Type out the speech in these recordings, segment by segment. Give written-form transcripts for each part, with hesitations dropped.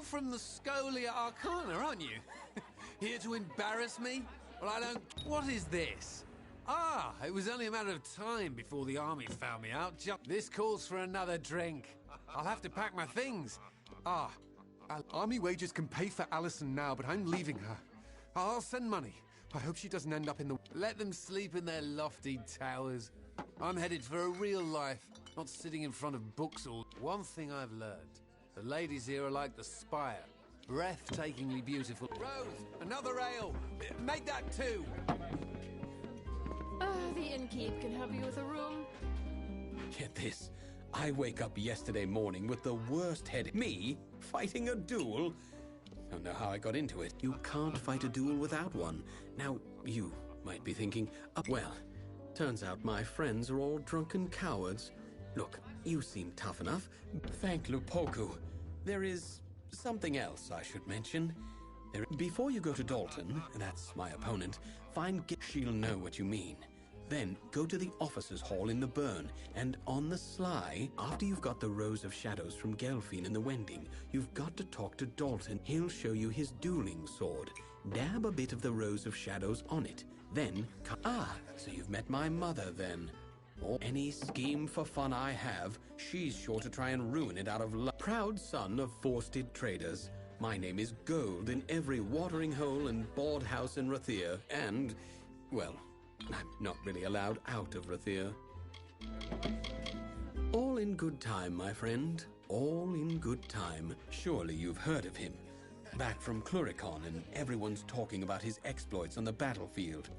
from the Scholia Arcana, aren't you? Here to embarrass me? Well, I don't... What is this? Ah, it was only a matter of time before the army found me out. This calls for another drink. I'll have to pack my things. Army wages can pay for Allison now, but I'm leaving her. I'll send money. I hope she doesn't end up in the... Let them sleep in their lofty towers. I'm headed for a real life, not sitting in front of books all... One thing I've learned. The ladies here are like the spire. Breathtakingly beautiful. Rose, another ale. Make that two. The innkeep can help you with a room. Get this. I wake up yesterday morning with the worst headache. Me fighting a duel? Don't know how I got into it. You can't fight a duel without one. Now, you might be thinking, well, turns out my friends are all drunken cowards. Look, you seem tough enough. Thank Lupoku. There is something else I should mention. Before you go to Dalton, that's my opponent, she'll know what you mean. Then go to the officers' hall in the Burn, and on the sly, after you've got the Rose of Shadows from Gelfine and the Wending, you've got to talk to Dalton. He'll show you his dueling sword. Dab a bit of the Rose of Shadows on it. Then, so you've met my mother then. Or any scheme for fun I have, she's sure to try and ruin it out of luck. Proud son of forested traders. My name is gold in every watering hole and board house in Rathir, and, well, I'm not really allowed out of Rathir. All in good time, my friend. All in good time. Surely you've heard of him. Back from Cluricon, and everyone's talking about his exploits on the battlefield.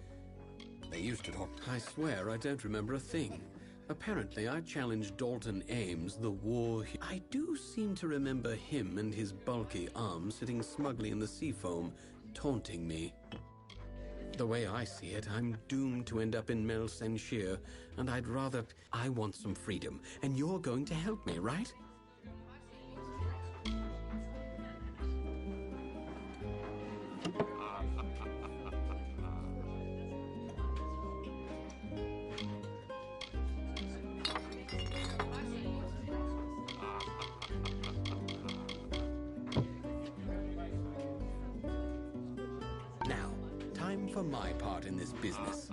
They used to talk. I swear I don't remember a thing. Apparently I challenged Dalton Ames, the war... I do seem to remember him and his bulky arm sitting smugly in the sea foam, taunting me. The way I see it, I'm doomed to end up in Mel Senshir, and I'd rather... I want some freedom, and you're going to help me, right? For my part in this business.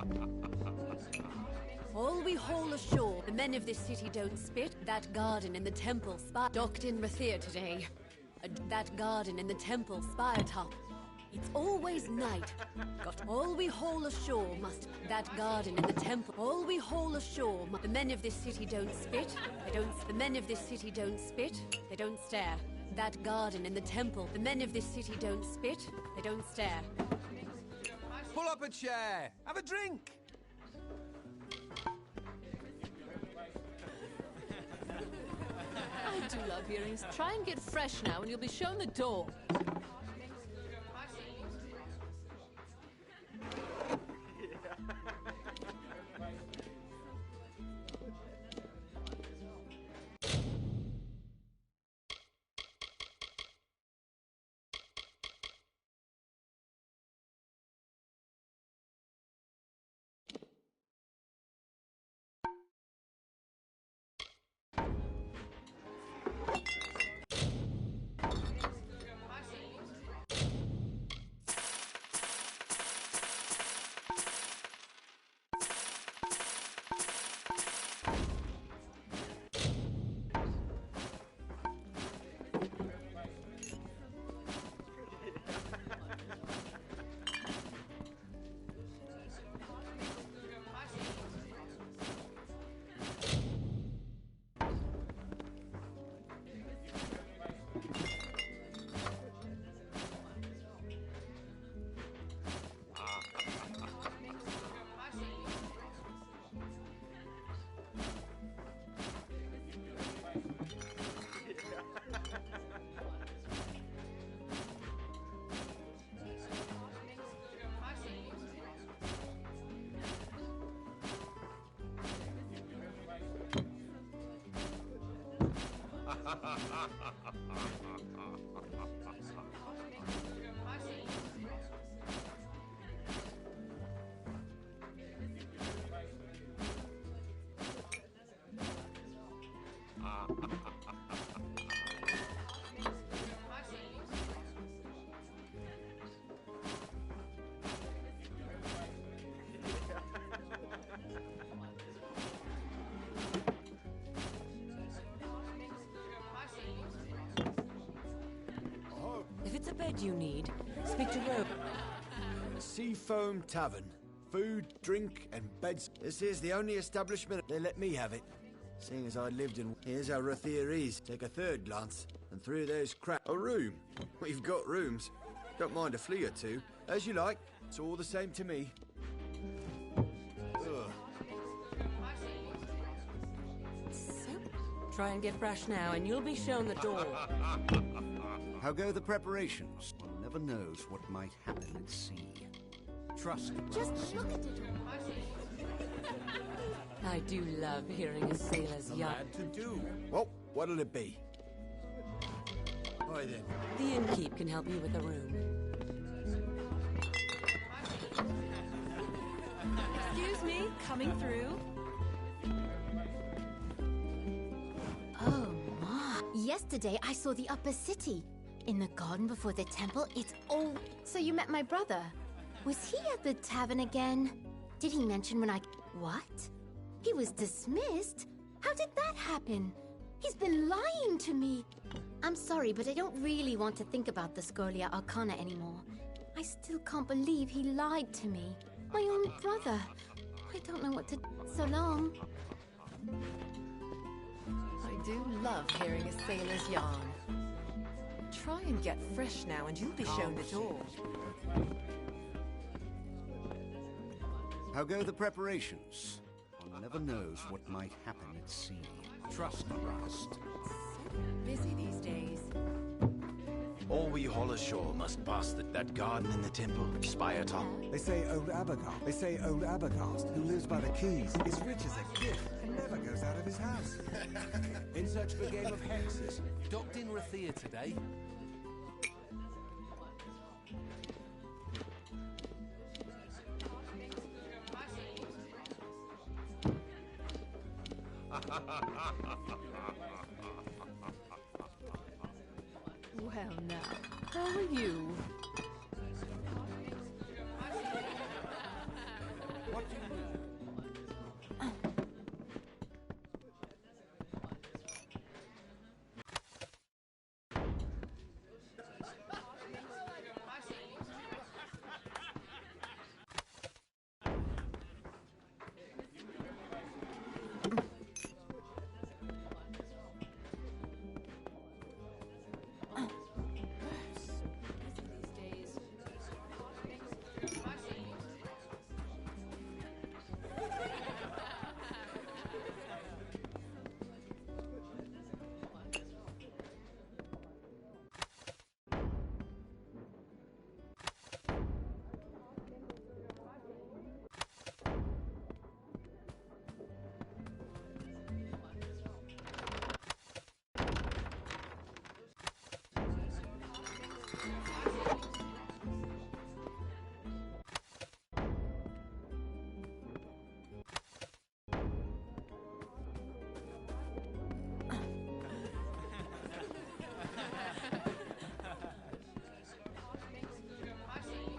All we haul ashore, the men of this city don't spit. That garden in the temple spire docked in Rathir today. That garden in the temple spire top. It's always night. Got all we haul ashore must. That garden in the temple. All we haul ashore. The men of this city don't spit. They don't. The men of this city don't spit. They don't stare. That garden in the temple. The men of this city don't spit. They don't stare. Pull up a chair. Have a drink. I do love earrings. Try and get fresh now and you'll be shown the door. do you need? Speak to Rope. Seafoam Tavern. Food, drink, and beds. This is the only establishment they let me have it. Seeing as I lived in... Here's how Rathir is. Take a third glance, and through there's a room. We've got rooms. Don't mind a flea or two. As you like. It's all the same to me. Ugh. So, try and get fresh now, and you'll be shown the door. How go the preparations? One never knows what might happen at sea. Trust me. Just look at it. I do love hearing a sailor's yarn. Glad to do. Well, what'll it be? Right then. The innkeep can help you with the room. Excuse me, coming through. Oh, Ma. Yesterday I saw the upper city. In the garden before the temple, it's all... So you met my brother? Was he at the tavern again? Did he mention when I... What? He was dismissed? How did that happen? He's been lying to me. I'm sorry, but I don't really want to think about the Scholia Arcana anymore. I still can't believe he lied to me. My own brother. I don't know what to... So long. I do love hearing a sailor's yarn. Try and get fresh now, and you'll be shown the door. How go the preparations? One never knows what might happen at sea. Trust me, Rust. Busy these days. All we haul ashore must pass that garden in the temple, spire top. They say old Abergast, who lives by the quays, is rich as a gift and never goes out of his house. In search of a game of hexes. Docked in Rathir today. Well now, how are you? What do you need?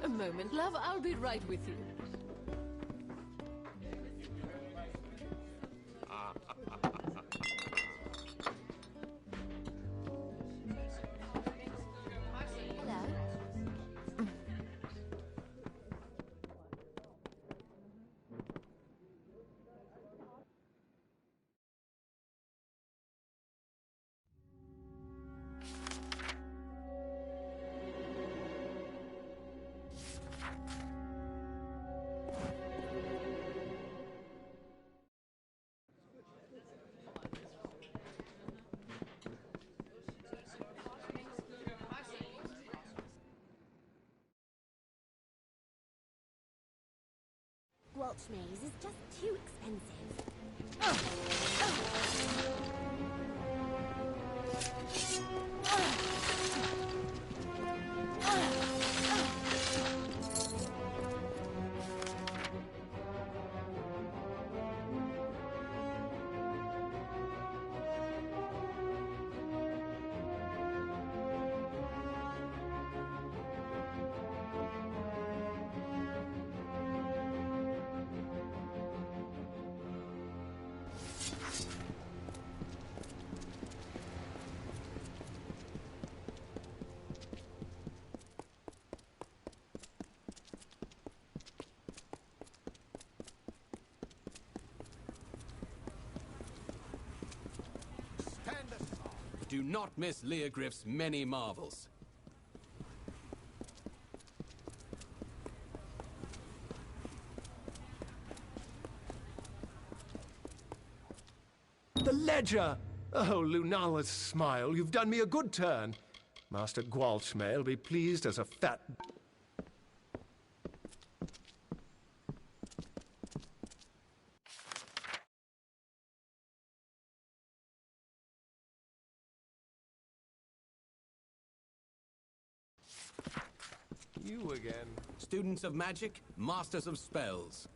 A moment, love, I'll be right with you. Welch maize is just too expensive. Do not miss Leogriff's many marvels. The ledger! Oh, Lunala's smile, you've done me a good turn. Master Gwalch may'll be pleased as a fat... You again. Students of magic, masters of spells.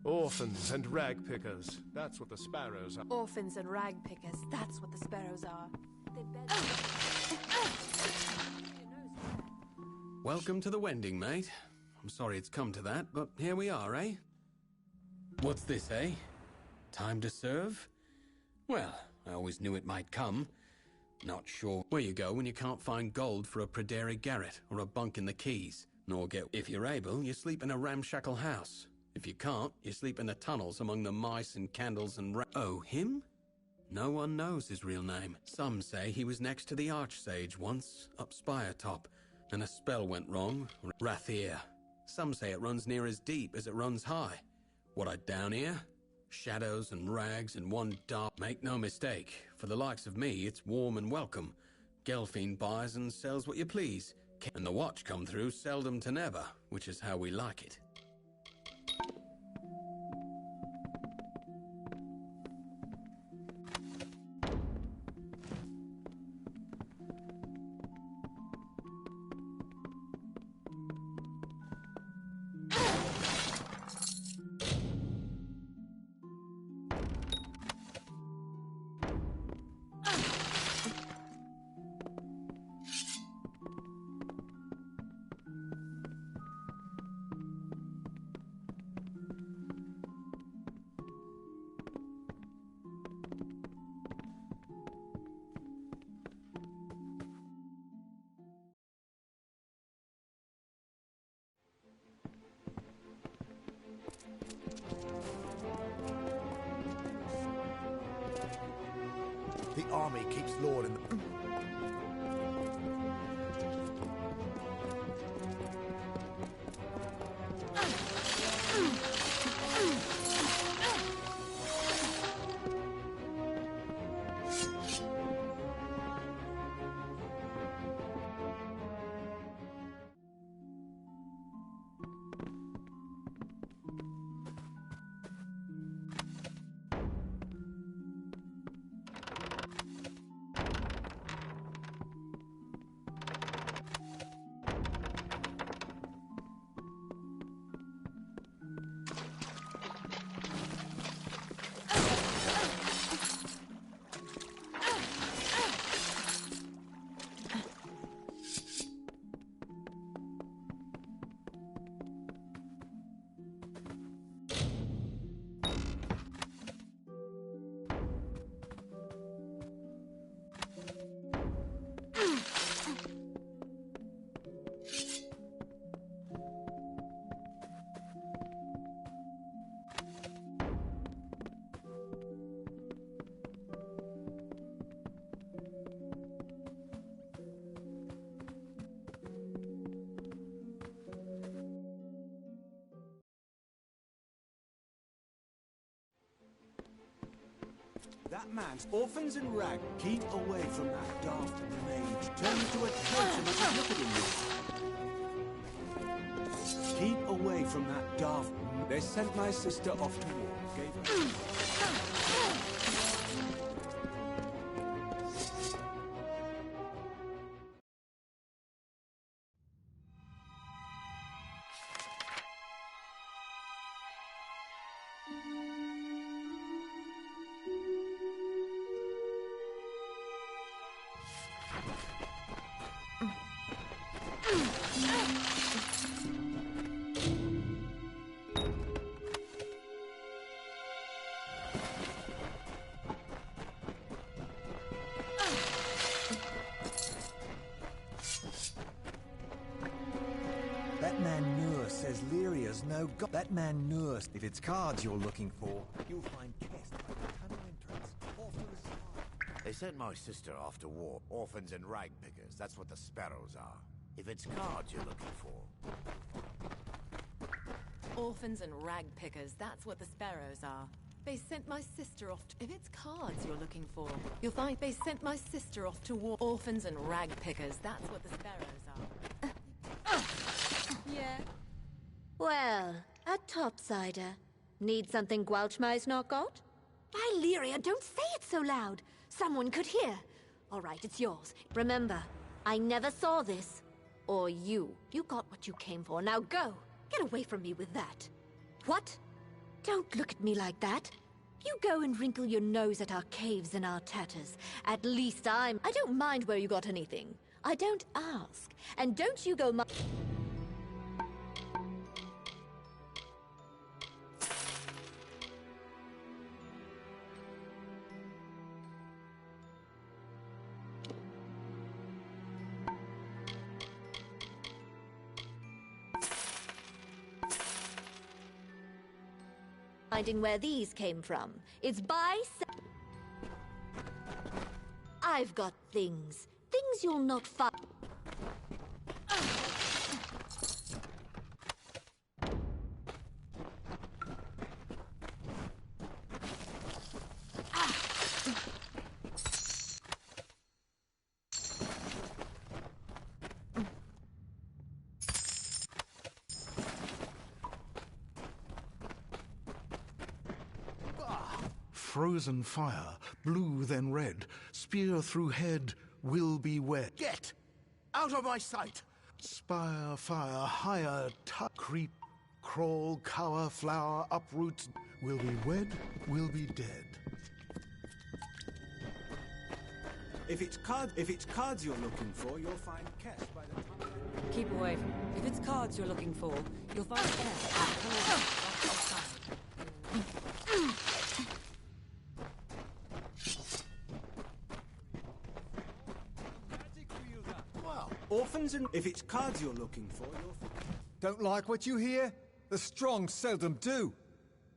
Orphans and rag pickers. That's what the sparrows are. Orphans and rag pickers, that's what the sparrows are. Welcome to the Wending, mate. I'm sorry it's come to that, but here we are, eh? What's this, eh? Time to serve? Well, I always knew it might come. Not sure where you go when you can't find gold for a Praderi garret or a bunk in the Keys. Nor get... If you're able, you sleep in a ramshackle house. If you can't, you sleep in the tunnels among the mice and candles and Oh, him? No one knows his real name. Some say he was next to the Archsage once, up Spire Top, and a spell went wrong. Rathir. Some say it runs near as deep as it runs high. What I down here? Shadows and rags and one dark... Make no mistake, for the likes of me, it's warm and welcome. Gelfine buys and sells what you please. And the watch come through seldom to never, which is how we like it. The army keeps Lord in the... That man's orphans and rag. Keep away from that daft mage. Turn into a curtain and look at him. Keep away from that daft... They sent my sister off to war. Gave her... no god. That man nursed. If it's cards you're looking for, you'll find Kest by the tunnel entrance, off to the side. They sent my sister off to war. Orphans and rag pickers, that's what the sparrows are. If it's cards you're looking for. Orphans and rag pickers, that's what the sparrows are. They sent my sister off if it's cards you're looking for, you'll find they sent my sister off to war. Orphans and rag pickers, that's what the sparrows are. Yeah. Well, a topsider. Need something Gwalchmai's not got? Lyria, don't say it so loud. Someone could hear. All right, it's yours. Remember, I never saw this. Or you. You got what you came for. Now go. Get away from me with that. What? Don't look at me like that. You go and wrinkle your nose at our caves and our tatters. At least I don't mind where you got anything. I don't ask. And don't you go finding where these came from. It's I've got things. Things you'll not find. Frozen fire, blue then red, spear through head will be wet. Get out of my sight! Spire, fire, higher, creep, crawl, cower, flower, uproots, will be wed, will be dead. If it's cards you're looking for, you'll find Kest by the tunnel. Keep away from if it's cards you're looking for, you'll find Orphans and if it's cards you're looking for, you'll find... Don't like what you hear? The strong seldom do.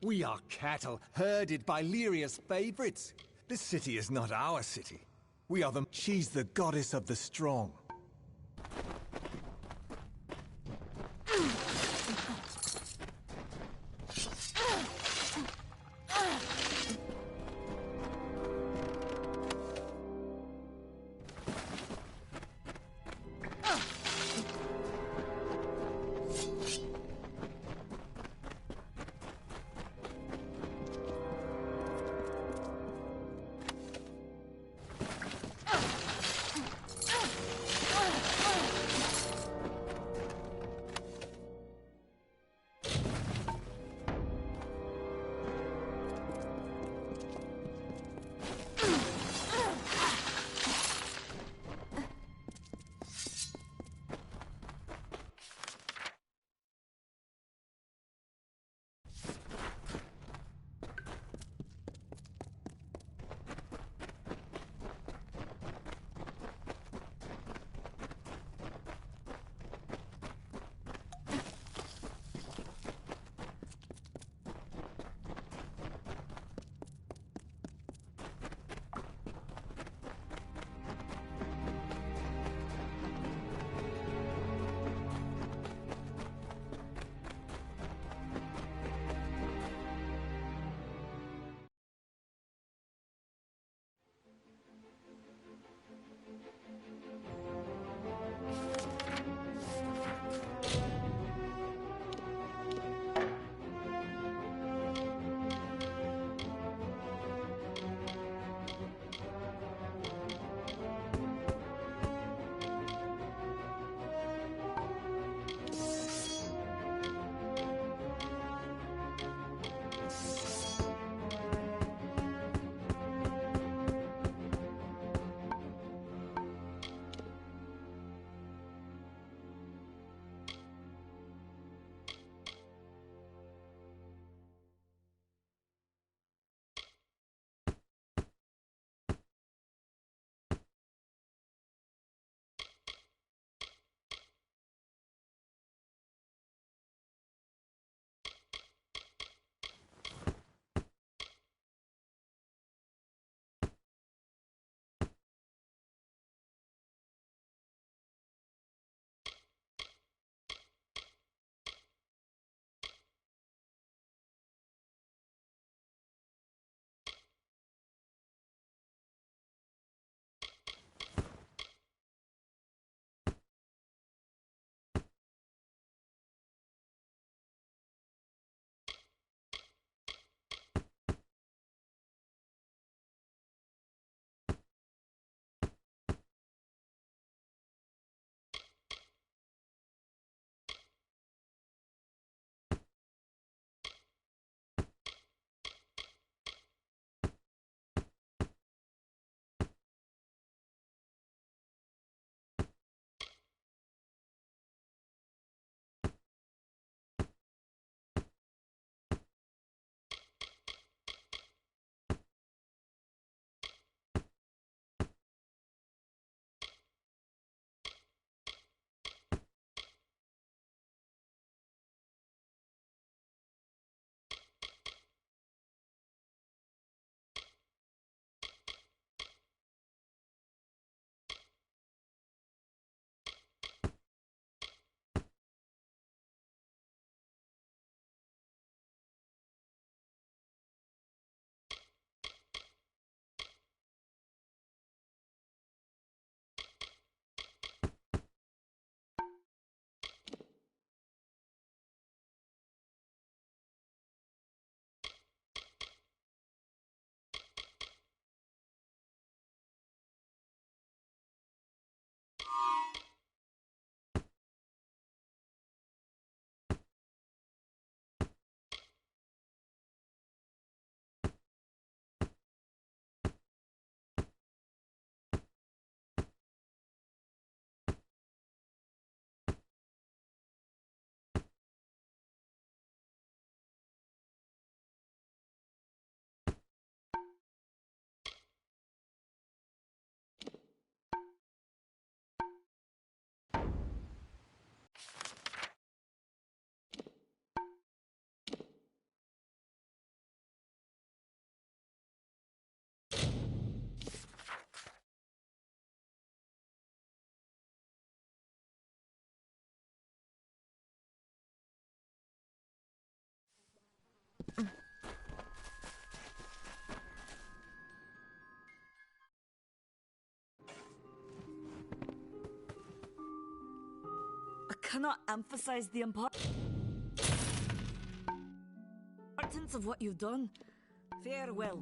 We are cattle, herded by Lyria's favorites. This city is not our city. We are the... She's the goddess of the strong. cannot emphasize the importance of what you've done. Farewell.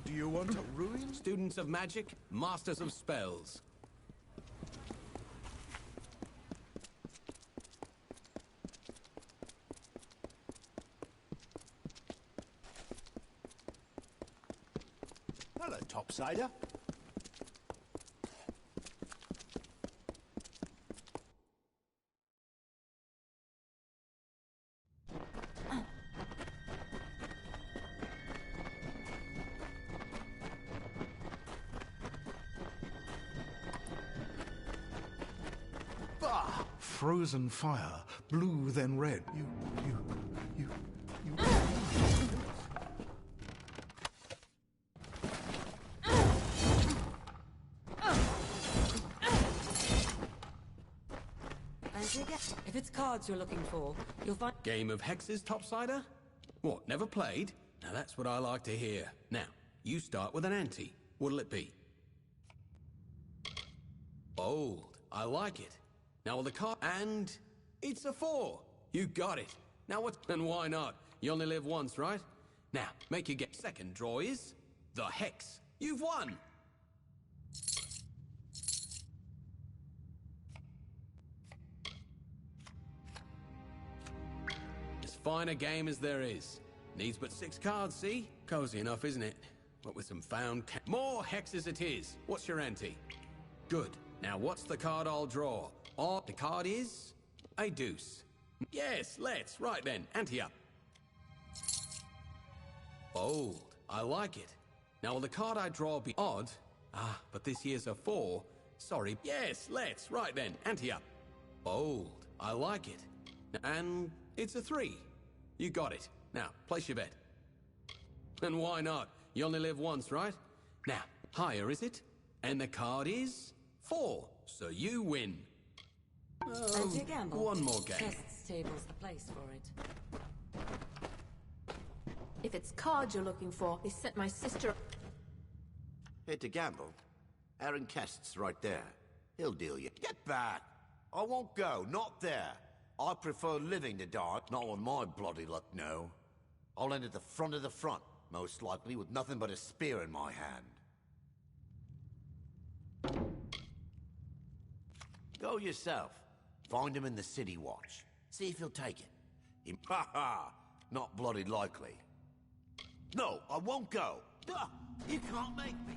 Do you want a ruin? Students of magic, masters of spells. Hello, topsider. Frozen fire, blue then red. You. If it's cards you're looking for, you'll find... Game of hexes, topsider? What, never played? Now that's what I like to hear. Now, you start with an ante. What'll it be? Bold. I like it. Now with the card... And... it's a 4. You got it. Now what's... And why not? You only live once, right? Now, make your get... Second draw is... the hex. You've won! As fine a game as there is. Needs but 6 cards, see? Cozy enough, isn't it? But with some found... More hexes it is. What's your ante? Good. Now what's the card I'll draw? Oh, the card is... a deuce. Yes, let's. Right then, ante up. Bold. I like it. Now will the card I draw be odd? Ah, but this here's a 4. Sorry. Yes, let's. Right then, ante up. Bold. I like it. And it's a 3. You got it. Now, place your bet. And why not? You only live once, right? Now, higher is it? And the card is 4. So you win. Oh, one more game. Tests table's the place for it. If it's cards you're looking for, they sent my sister... Here to gamble? Aaron Kest's right there. He'll deal you. Get back! I won't go, not there. I prefer living to die, not with my bloody luck, no. I'll end at the front of the front, most likely with nothing but a spear in my hand. Go yourself. Find him in the City Watch. See if he'll take it. Ha ha! Not bloody likely. No, I won't go. Duh! You can't make me.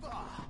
Ah.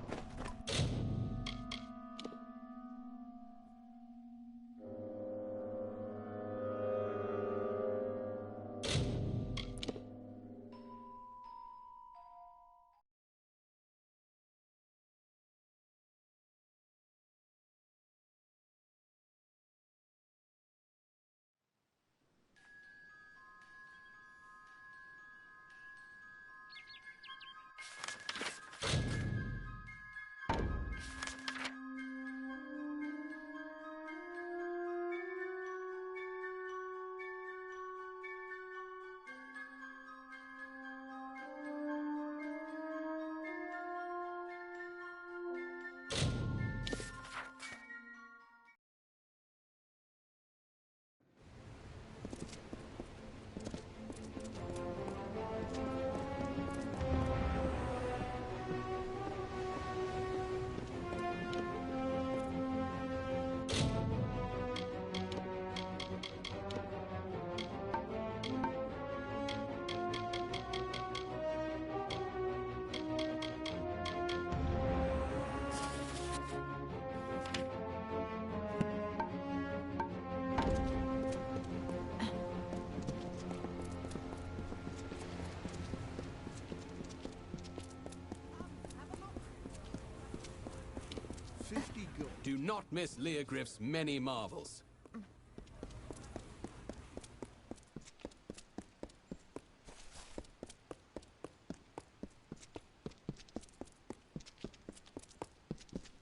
Do not miss Leogriff's many marvels.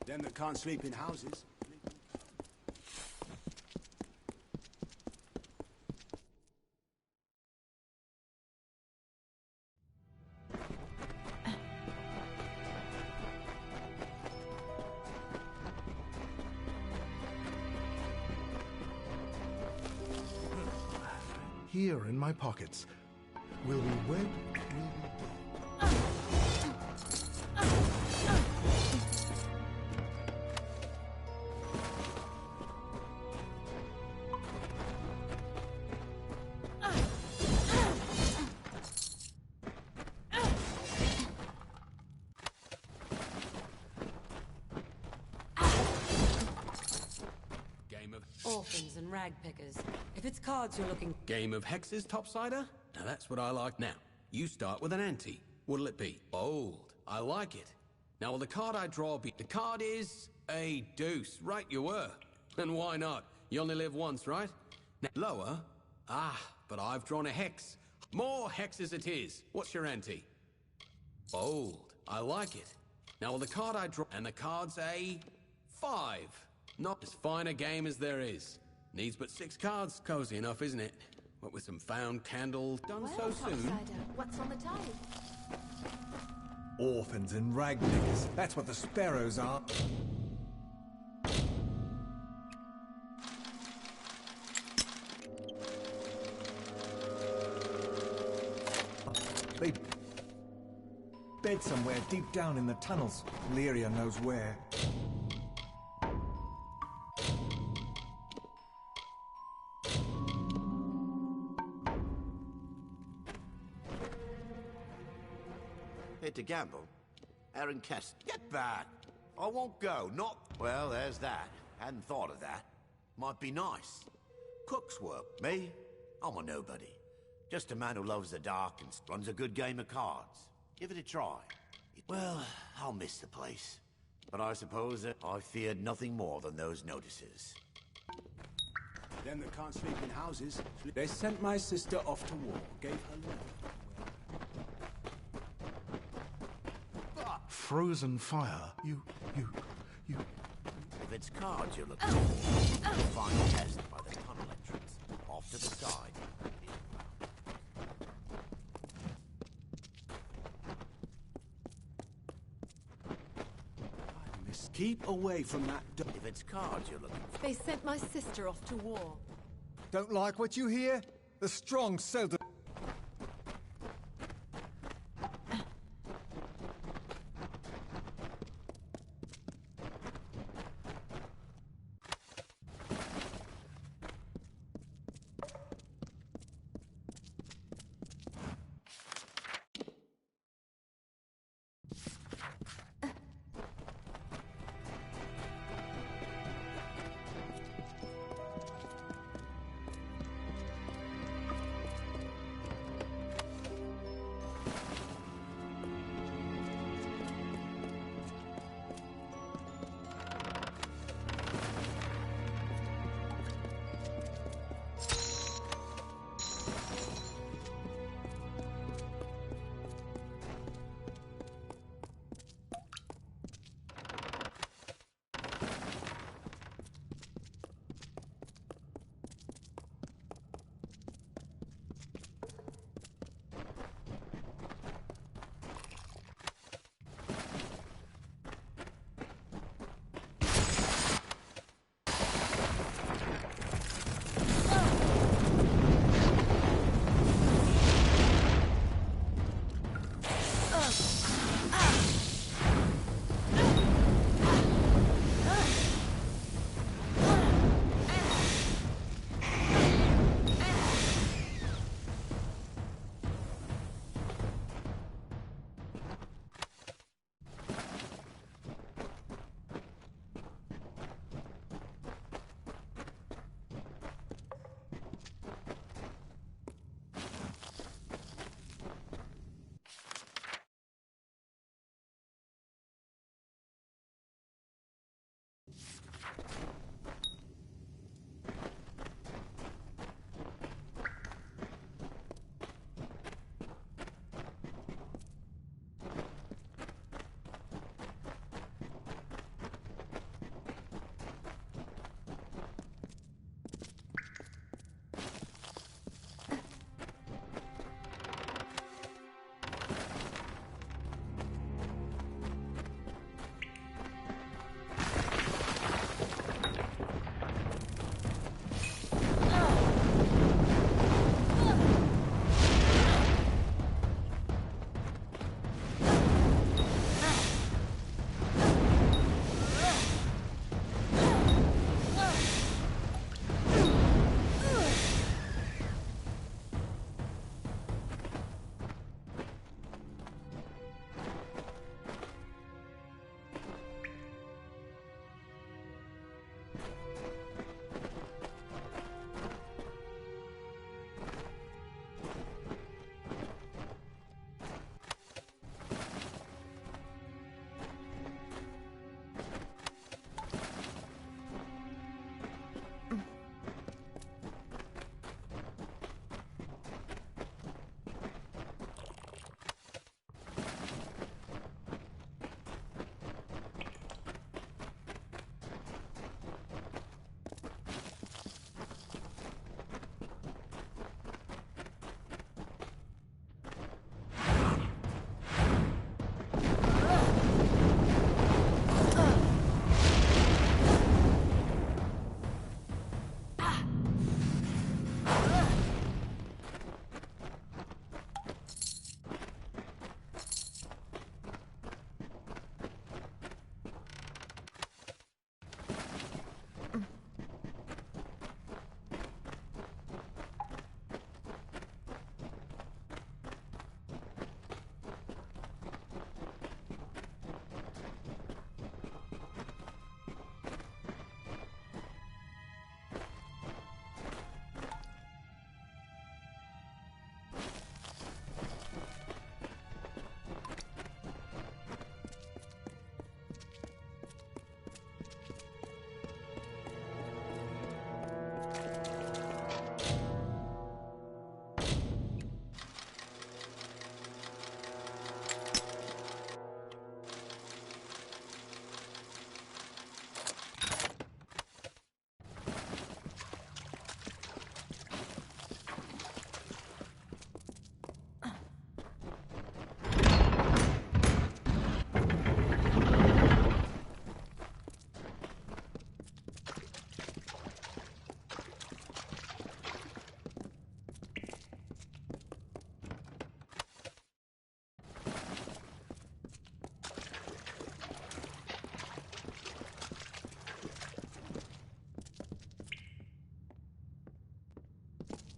Them that can't sleep in houses. Here in my pockets. Will we wed? Will we dead? Orphans and rag pickers. If it's cards you're looking... Game of hexes, topsider? Now that's what I like. Now, you start with an ante. What'll it be? Bold. I like it. Now, will the card I draw be... The card is... a deuce. Right, you were. And why not? You only live once, right? Now, lower? Ah, but I've drawn a hex. More hexes it is. What's your ante? Bold. I like it. Now, will the card I draw... And the card's a... 5. Not as fine a game as there is. Needs but 6 cards. Cozy enough, isn't it? What with some found candles done Well, so soon. Topsider, what's on the tide? Orphans and rag pickers. That's what the sparrows are. They bed somewhere deep down in the tunnels. Lyria knows where. Here to gamble? Aaron Kest. Get back! I won't go, not... Well, there's that. Hadn't thought of that. Might be nice. Cook's work. Me? I'm a nobody. Just a man who loves the dark and runs a good game of cards. Give it a try. Well, I'll miss the place. But I suppose that I feared nothing more than those notices. Them that can't sleep in houses. They sent my sister off to war, gave her letter. Frozen fire. You. If it's cards you're looking for, find a test by the tunnel. this. Keep away from that door. If it's cards you're looking for. They sent my sister off to war. Don't like what you hear? The strong seldom...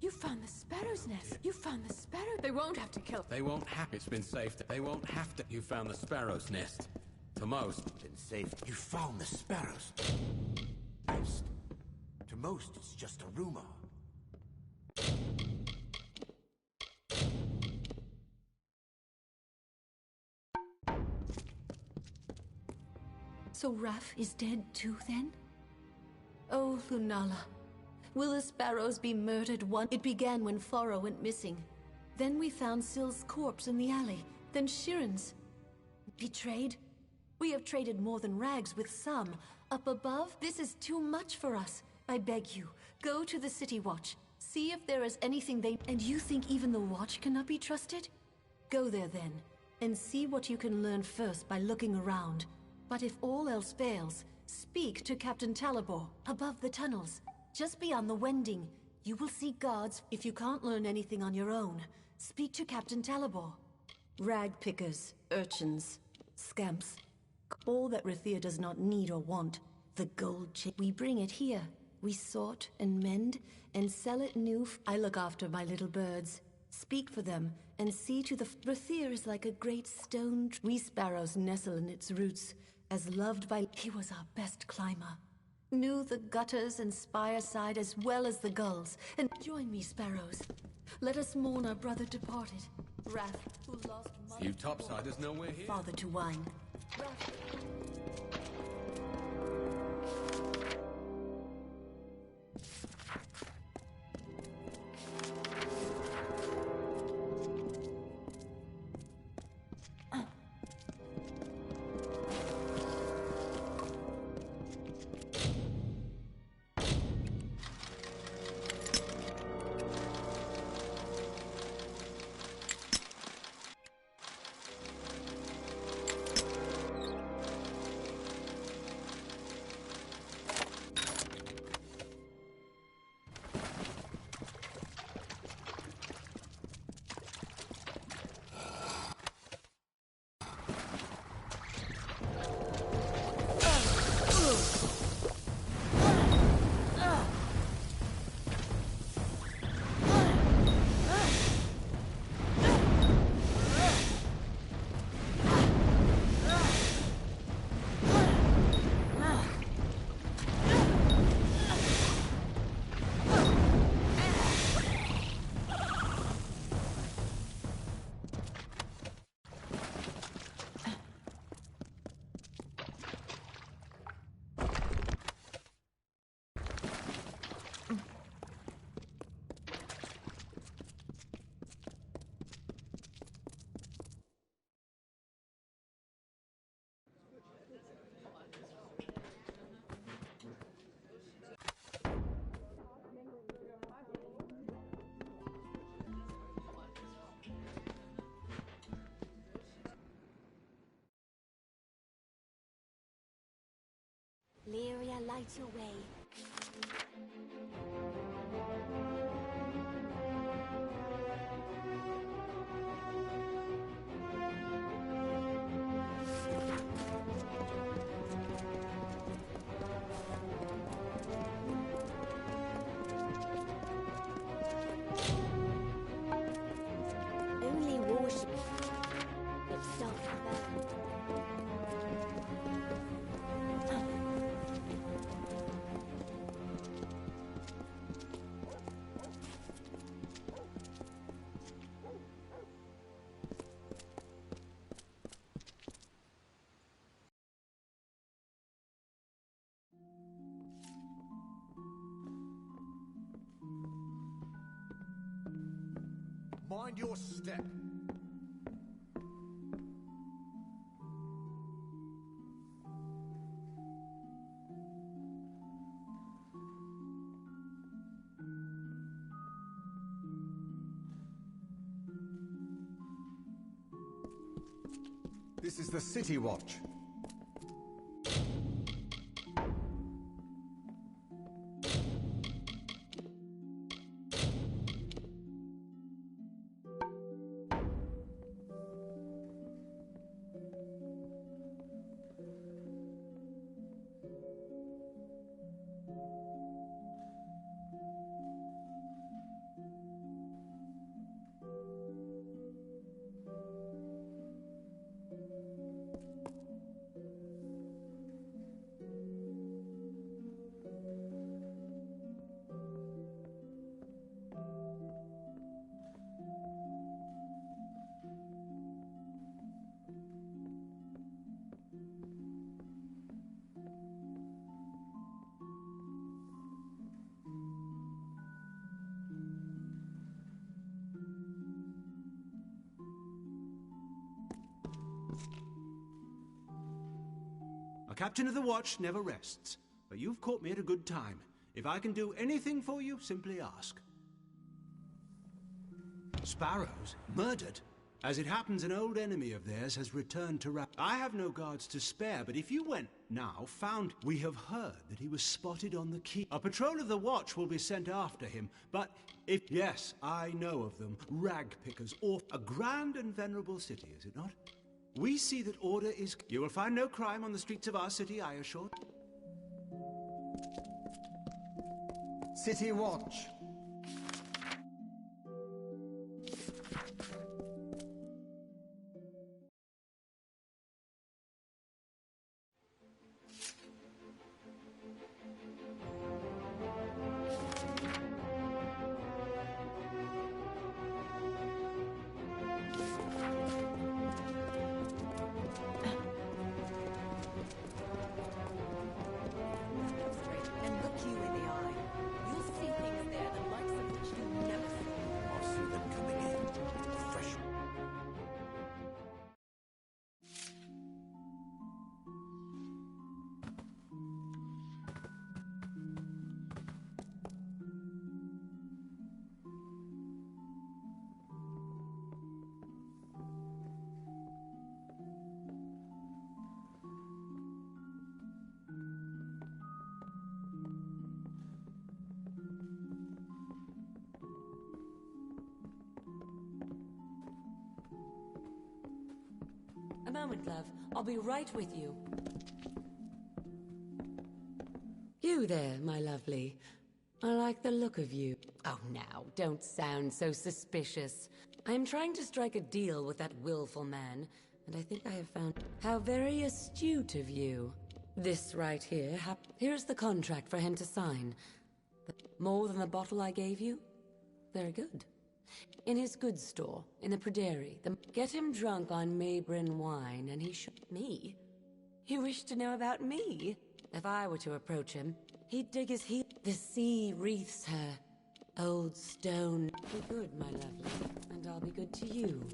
You found the sparrow's nest. You found the sparrow. They won't have to kill. They won't have. It's been safe. They won't have to. You found the sparrow's nest. To most. Been safe. You found the sparrow's nest. To most, it's just a rumor. So Raph is dead too, then? Oh, Lunala. Will the sparrows be murdered once? It began when Faro went missing. Then we found Syl's corpse in the alley. Then Shiren's. Betrayed? We have traded more than rags with some. Up above, this is too much for us. I beg you, go to the City Watch. See if there is anything they... And you think even the Watch cannot be trusted? Go there then, and see what you can learn first by looking around. But if all else fails, speak to Captain Talabor, above the tunnels. Just beyond the Wending, you will see guards. If you can't learn anything on your own, speak to Captain Talabor. Rag pickers, urchins, scamps. All that Rathir does not need or want. The gold chip. We bring it here. We sort and mend and sell it new. I look after my little birds. Speak for them and see to the... Rathir is like a great stone. We sparrows nestle in its roots, as loved by... He was our best climber. Knew the gutters and spire side as well as the gulls. And join me, sparrows. Let us mourn our brother departed. Raph, who lost mother... You topsiders know we're here. Father to wine. Lyria, light your way. Only worship. It's soft and barren. Mind your step. This is the City Watch. A captain of the watch never rests, but you've caught me at a good time. If I can do anything for you, simply ask. Sparrows? Murdered? As it happens, an old enemy of theirs has returned to I have no guards to spare, but if you went now, we have heard that he was spotted on the quay. A patrol of the watch will be sent after him, but if... Yes, I know of them. Rag pickers, or a grand and venerable city, is it not? We see that order is... You will find no crime on the streets of our city, I assure. City Watch. And look you in the eye. You'll see things there the likes of which you never saw. I'll see them coming in. Fresh. A moment, love. I'll be right with you. You there, my lovely. I like the look of you. Oh, now, don't sound so suspicious. I am trying to strike a deal with that willful man, and I think I have found how very astute of you. This right here, here's the contract for him to sign. More than the bottle I gave you? Very good. In his goods store, in the Prairie. Get him drunk on Maybrin wine, and he Me? You wish to know about me? If I were to approach him, he'd dig his heel. The sea wreathes her. Old stone. Be good, my lovely, and I'll be good to you.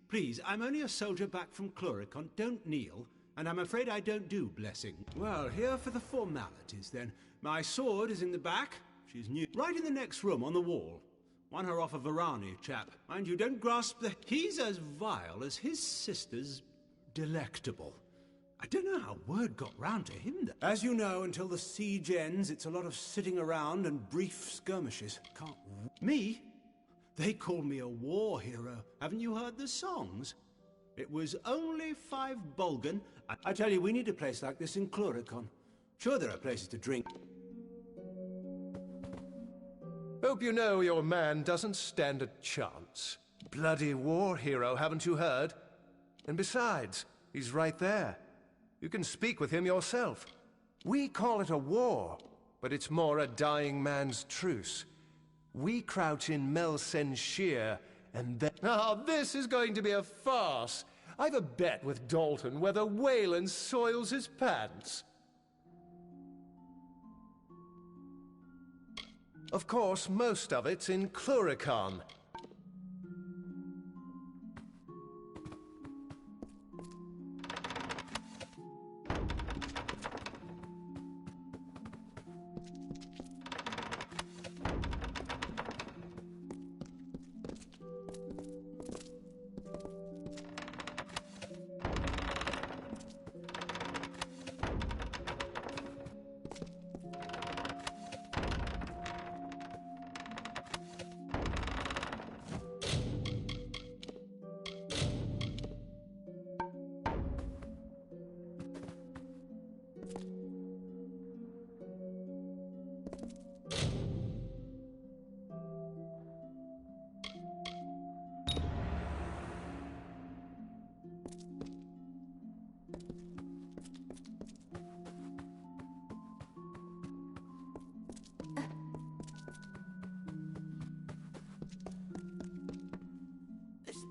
Please, I'm only a soldier back from Chloricon. Don't kneel, and I'm afraid I don't do blessing. Well, here for the formalities, then. My sword is in the back. She's new. Right in the next room, on the wall. Won her off a Varani chap. Mind you, don't grasp the... He's as vile as his sister's delectable. I don't know how word got round to him. As you know, until the siege ends, it's a lot of sitting around and brief skirmishes. Can't... Me? They call me a war hero. Haven't you heard the songs? It was only 5 Bulgan. I tell you, we need a place like this in Chloricon. Sure, there are places to drink. Hope you know your man doesn't stand a chance. Bloody war hero, haven't you heard? And besides, he's right there. You can speak with him yourself. We call it a war, but it's more a dying man's truce. We crouch in Melsen Shear, and then... Oh, this is going to be a farce. I've a bet with Dalton whether Wayland soils his pants. Of course, most of it's in Chloricon.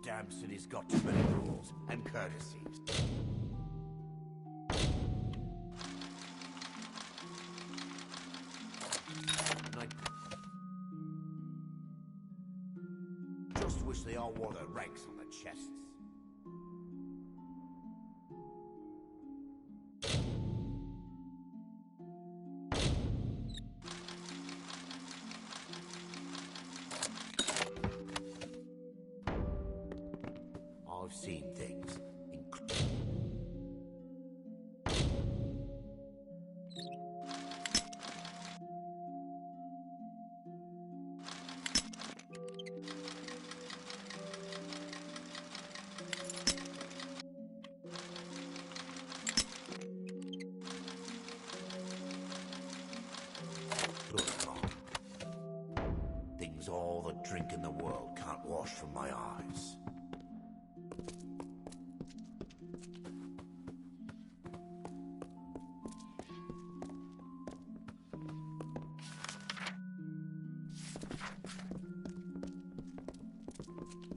damn city's got too many rules and courtesies. I just wish they all wore the ranks on their chests. I've seen things. Things all the drink in the world can't wash from my eyes.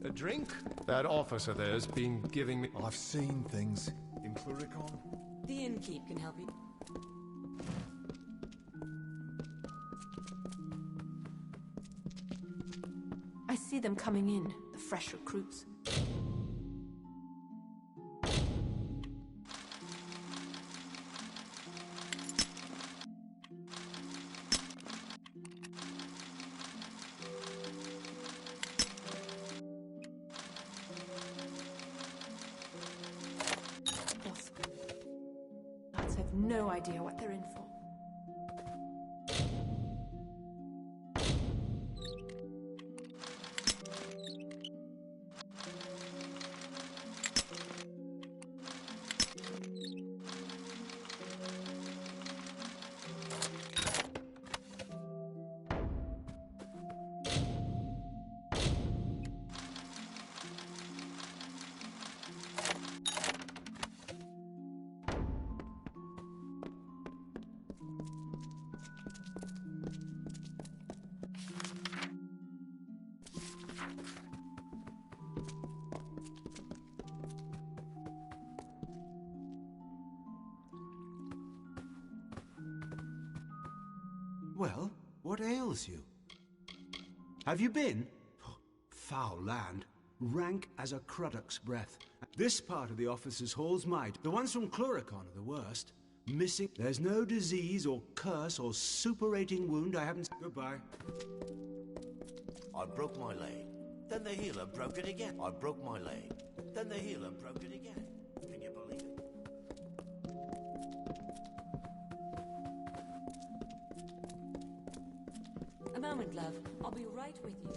A drink? That officer there's been giving me... I've seen things in Cluricon. The innkeep can help you. I see them coming in, the fresh recruits. Lads have no idea what they're in for. Well, what ails you? Have you been? Foul land. Rank as a Cruddock's breath. This part of the officers' hall's might. The ones from Cluricon are the worst. Missing. There's no disease or curse or superating wound I haven't... Goodbye. I broke my leg. Then the healer broke it again. I broke my leg. Then the healer broke it again. Can you believe it? A moment, love. I'll be right with you.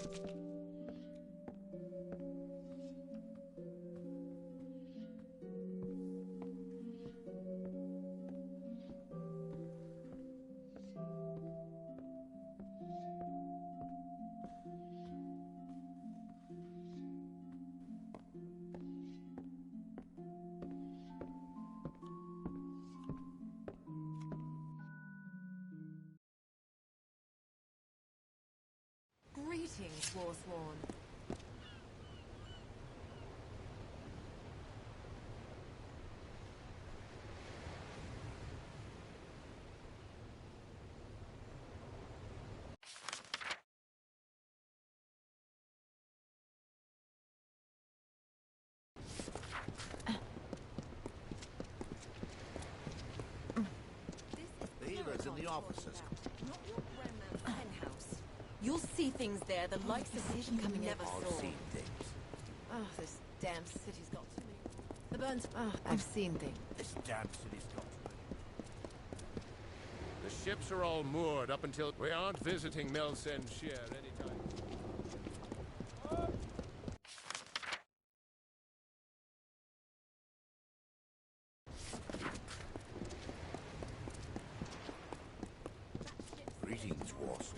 Greetings, Warsworn. The healer's in the officers. Not your grandma's penthouse. You'll see things there the likes of which you never saw. I've seen things. Oh, this damn city's got too many. The burns. Oh, I've seen things. This damn city's got too many. The ships are all moored up until... We aren't visiting Melsen Shear anytime. Greetings, Warsaw.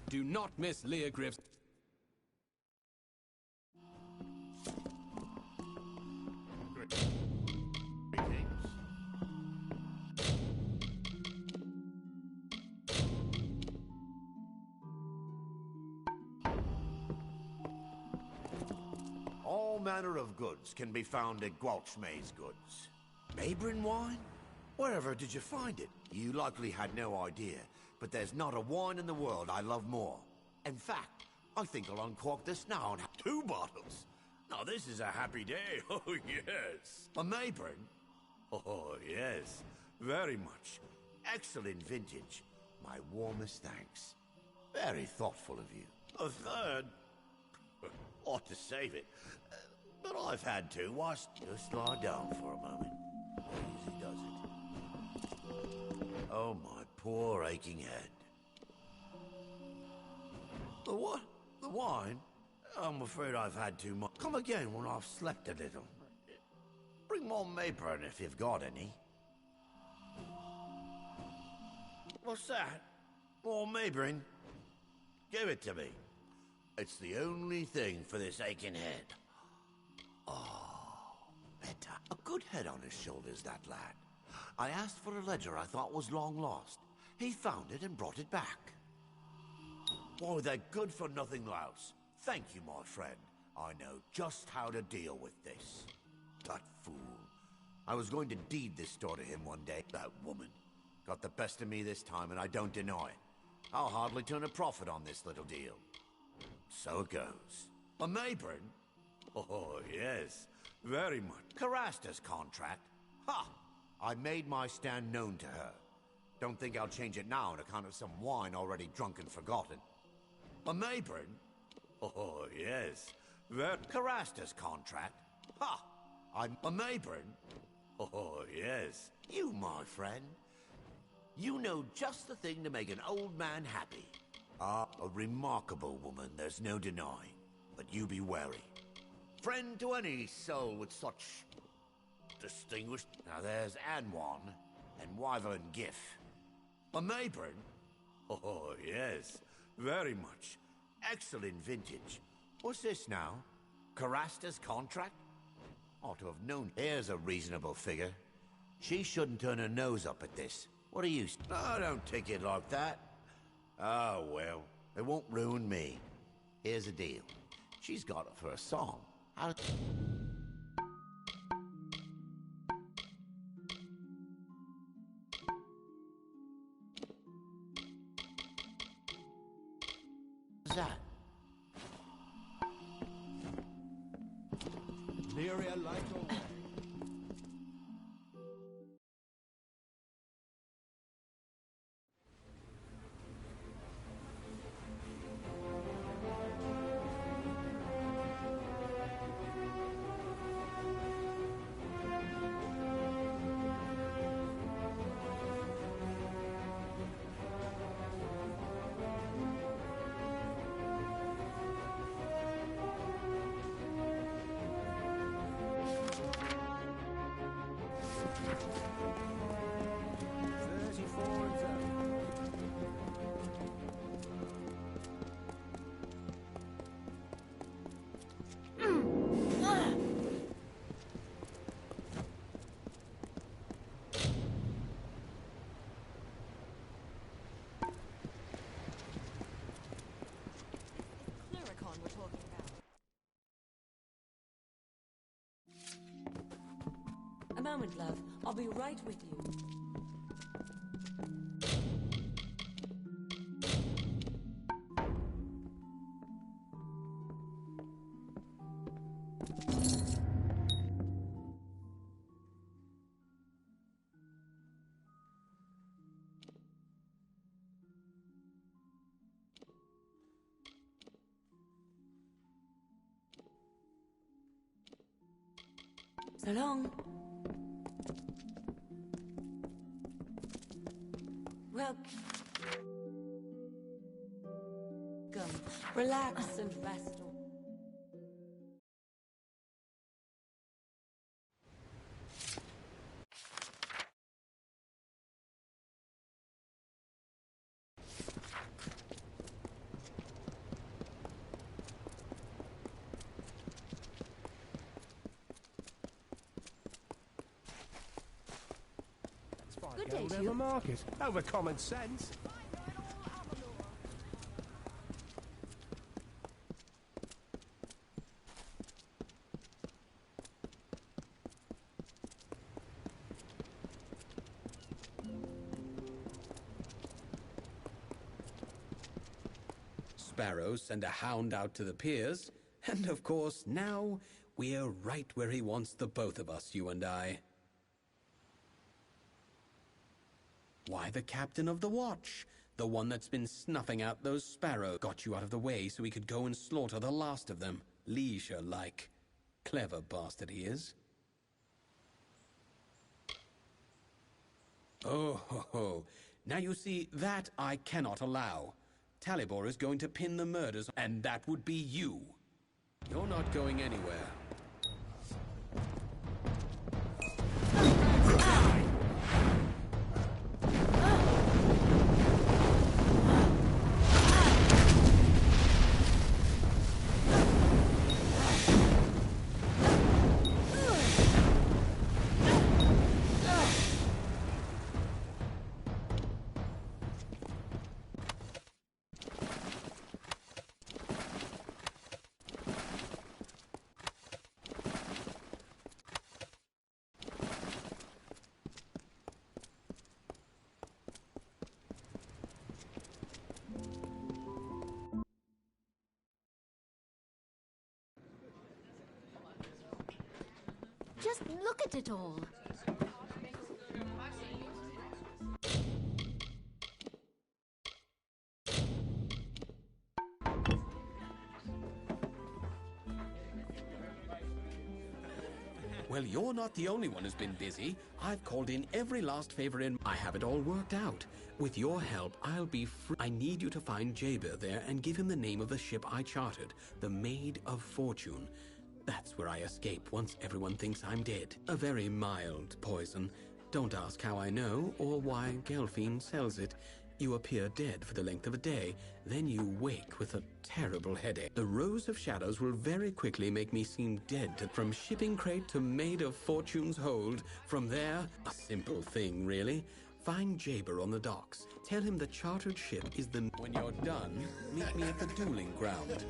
Do not miss Leogriff's... Greetings. manner of goods can be found at Gwalchmay's goods. Mabrin wine? Wherever did you find it? You likely had no idea, but there's not a wine in the world I love more. In fact, I think I'll uncork this now and have 2 bottles. Now this is a happy day, oh yes. A Mabrin? Oh yes, very much. Excellent vintage. My warmest thanks. Very thoughtful of you. A third? Ought to save it. But I've had to. Just lie down for a moment. Easy does it. Oh, my poor aching head. The what? The wine? I'm afraid I've had too much. Come again when I've slept a little. Bring more Mabrin if you've got any. What's that? More Mabrin? Give it to me. It's the only thing for this aching head. Oh, better. A good head on his shoulders, that lad. I asked for a ledger I thought was long lost. He found it and brought it back. Why, they're good for nothing louse. Thank you, my friend. I know just how to deal with this. That fool. I was going to deed this store to him one day. That woman got the best of me this time, and I don't deny it. I'll hardly turn a profit on this little deal. So it goes. A Mabrin? Oh, yes. Very much. Carasta's contract? Ha! I made my stand known to her. Don't think I'll change it now on account of some wine already drunk and forgotten. A Mabrin? Oh, yes. Carasta's contract? Ha! I'm a Mabrin? Oh, yes. You, my friend. You know just the thing to make an old man happy. Ah, a remarkable woman, there's no denying. But you be wary. Friend to any soul with such distinguished... Now there's Anwan and Wyvern Gif. A Mabrin? Oh, yes. Very much. Excellent vintage. What's this now? Carasta's contract? Ought to have known. Here's a reasonable figure. She shouldn't turn her nose up at this. What are you... Oh, don't take it like that. Oh, well, it won't ruin me. Here's a deal. She's got it for a song. How... What's that? Lyria light or way. A moment, love. I'll be right with you. So long. Welcome. Relax and rest. Good day to Over you. market. Over common sense. sparrows, send a hound out to the piers, and of course, now we're right where he wants the both of us, you and I. Why, the captain of the watch. The one that's been snuffing out those sparrows. Got you out of the way so we could go and slaughter the last of them. Leisure-like. Clever bastard he is. Oh, ho, ho. Now you see, that I cannot allow. Talibor is going to pin the murders, and that would be you. You're not going anywhere. Just look at it all. Well, you're not the only one who's been busy. I've called in every last favor in. I have it all worked out. With your help, I'll be free. I need you to find Jaber there and give him the name of the ship I chartered, the Maid of Fortune. That's where I escape once everyone thinks I'm dead. A very mild poison. Don't ask how I know or why Gelfine sells it. You appear dead for the length of a day, then you wake with a terrible headache. The Rose of Shadows will very quickly make me seem dead. From shipping crate to Maid of Fortune's hold, from there, a simple thing, really. Find Jaber on the docks. Tell him the chartered ship is the... When you're done, meet me at the dueling ground.